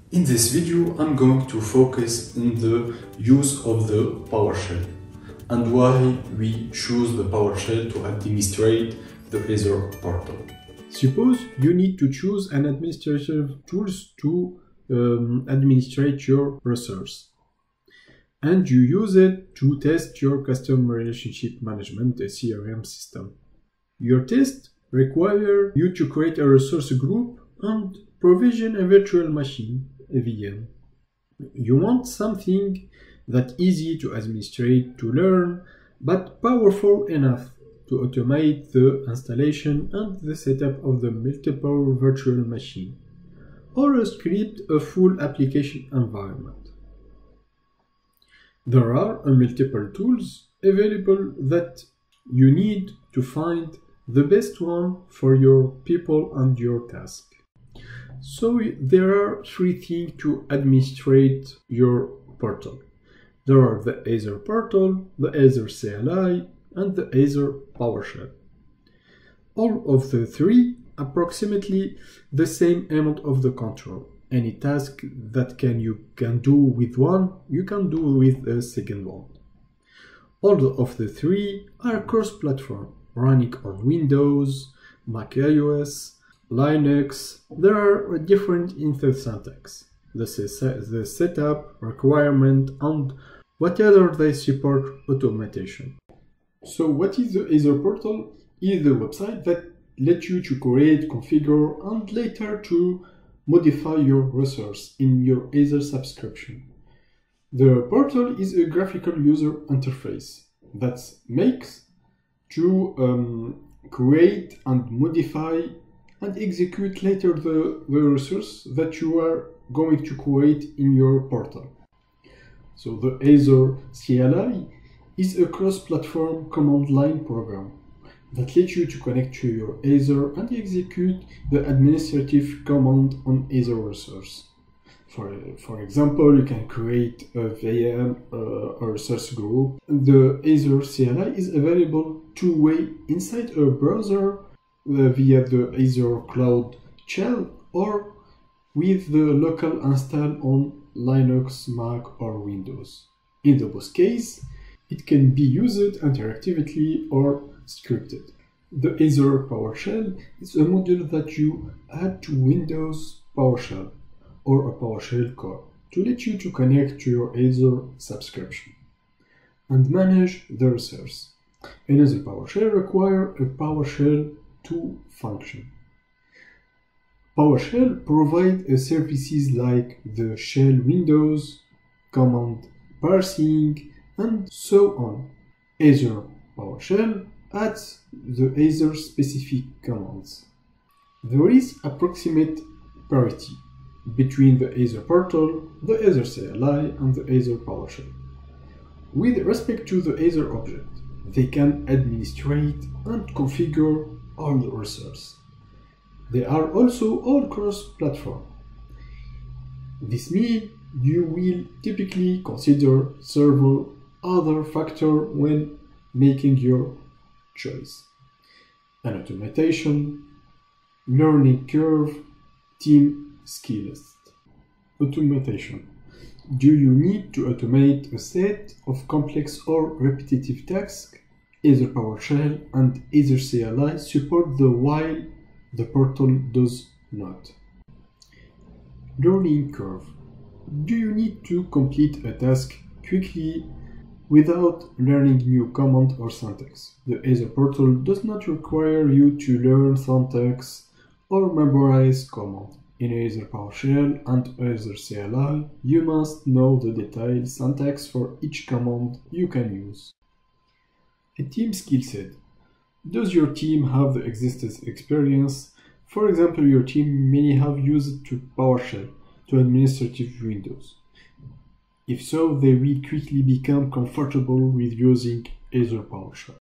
In this video, I'm going to focus on the use of the PowerShell and why we choose the PowerShell to administrate the Azure portal. Suppose you need to choose an administrative tools to administrate your resource, and you use it to test your customer relationship management CRM system. Your test requires you to create a resource group and provision a virtual machine, a VM. You want something that's easy to administrate, to learn, but powerful enough to automate the installation and the setup of the multiple virtual machines, or script a full application environment. There are multiple tools available that you need to find the best one for your people and your task. So there are three things to administrate your portal. There are the Azure portal, the Azure CLI, and the Azure PowerShell. All of the three approximately the same amount of the control. Any task that you can do with one, you can do with a second one. All of the three are cross-platform, running on Windows, Mac OS, Linux. There are different syntax, the setup, requirement, and whatever they support automation. So what is the Azure portal? Is the website that lets you to create, configure, and later to modify your resource in your Azure subscription. The portal is a graphical user interface that makes to create and modify and execute later the resource that you are going to create in your portal. So the Azure CLI is a cross-platform command line program that lets you to connect to your Azure and execute the administrative command on Azure resource. For example, you can create a VM, a resource group. The Azure CLI is available two-way inside a browser via the Azure Cloud Shell or with the local install on Linux, Mac, or Windows. In both cases, it can be used interactively or scripted. The Azure PowerShell is a module that you add to Windows PowerShell or a PowerShell core to let you to connect to your Azure subscription and manage the resource. Another PowerShell requires a PowerShell 2 function. PowerShell provides services like the shell windows, command parsing, and so on. Azure PowerShell adds the Azure specific commands. There is approximate parity between the Azure portal, the Azure CLI, and the Azure PowerShell. With respect to the Azure object, they can administrate and configure all the resources. They are also all cross-platform. This means you will typically consider several other factors when making your choice. An automation, learning curve, team skill list. Automation. Do you need to automate a set of complex or repetitive tasks? Azure PowerShell and Azure CLI support while the portal does not. Learning curve. Do you need to complete a task quickly without learning new command or syntax? The Azure portal does not require you to learn syntax or memorize command. In Azure PowerShell and Azure CLI, you must know the detailed syntax for each command you can use. A team skill set. Does your team have the existing experience? For example, your team may have used PowerShell to administrative Windows. If so, they will quickly become comfortable with using Azure PowerShell.